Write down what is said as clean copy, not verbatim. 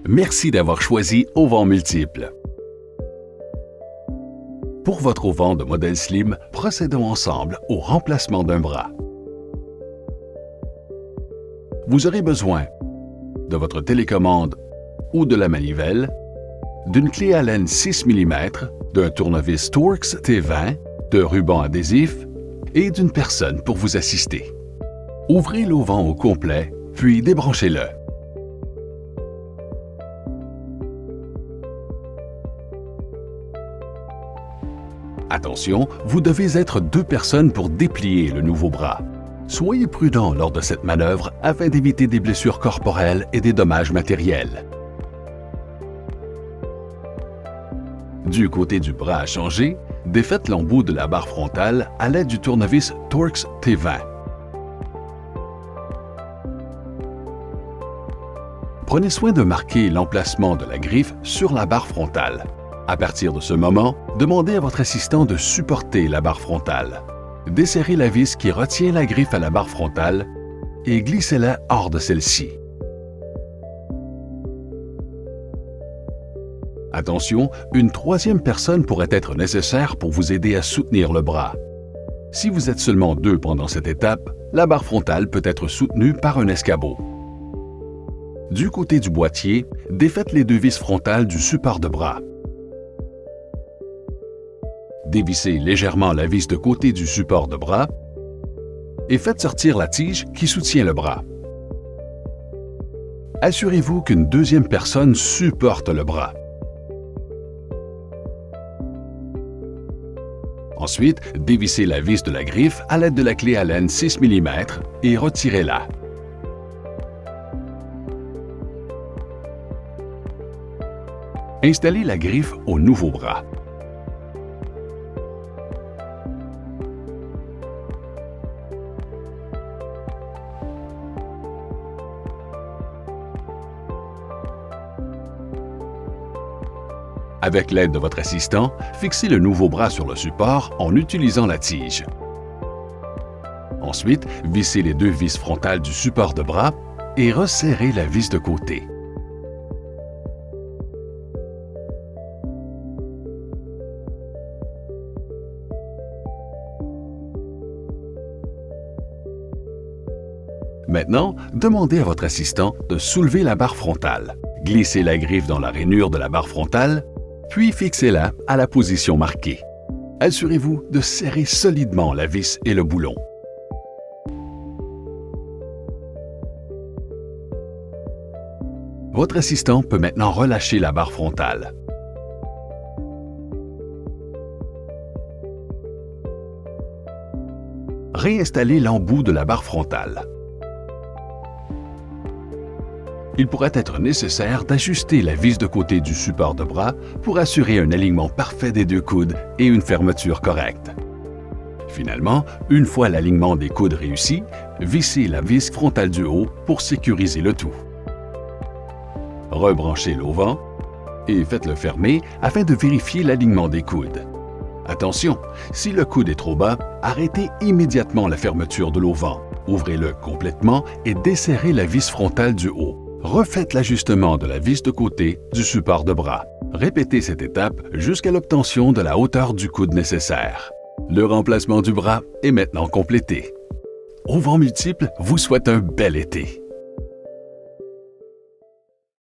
Merci d'avoir choisi Auvent Multiple. Pour votre auvent de modèle slim, procédons ensemble au remplacement d'un bras. Vous aurez besoin de votre télécommande ou de la manivelle, d'une clé Allen 6 mm, d'un tournevis Torx T20, de ruban adhésif et d'une personne pour vous assister. Ouvrez l'auvent au complet, puis débranchez-le. Attention, vous devez être 2 personnes pour déplier le nouveau bras. Soyez prudent lors de cette manœuvre afin d'éviter des blessures corporelles et des dommages matériels. Du côté du bras à changer, défaites l'embout de la barre frontale à l'aide du tournevis Torx T20. Prenez soin de marquer l'emplacement de la griffe sur la barre frontale. À partir de ce moment, demandez à votre assistant de supporter la barre frontale. Desserrez la vis qui retient la griffe à la barre frontale et glissez-la hors de celle-ci. Attention, une 3e personne pourrait être nécessaire pour vous aider à soutenir le bras. Si vous êtes seulement 2 pendant cette étape, la barre frontale peut être soutenue par un escabeau. Du côté du boîtier, défaites les 2 vis frontales du support de bras. Dévissez légèrement la vis de côté du support de bras et faites sortir la tige qui soutient le bras. Assurez-vous qu'une 2e personne supporte le bras. Ensuite, dévissez la vis de la griffe à l'aide de la clé Allen 6 mm et retirez-la. Installez la griffe au nouveau bras. Avec l'aide de votre assistant, fixez le nouveau bras sur le support en utilisant la tige. Ensuite, vissez les 2 vis frontales du support de bras et resserrez la vis de côté. Maintenant, demandez à votre assistant de soulever la barre frontale. Glissez la griffe dans la rainure de la barre frontale, puis fixez-la à la position marquée. Assurez-vous de serrer solidement la vis et le boulon. Votre assistant peut maintenant relâcher la barre frontale. Réinstallez l'embout de la barre frontale. Il pourrait être nécessaire d'ajuster la vis de côté du support de bras pour assurer un alignement parfait des 2 coudes et une fermeture correcte. Finalement, une fois l'alignement des coudes réussi, vissez la vis frontale du haut pour sécuriser le tout. Rebranchez l'auvent et faites-le fermer afin de vérifier l'alignement des coudes. Attention, si le coude est trop bas, arrêtez immédiatement la fermeture de l'auvent. Ouvrez-le complètement et desserrez la vis frontale du haut. Refaites l'ajustement de la vis de côté du support de bras. Répétez cette étape jusqu'à l'obtention de la hauteur du coude nécessaire. Le remplacement du bras est maintenant complété. Auvent Multiple vous souhaite un bel été.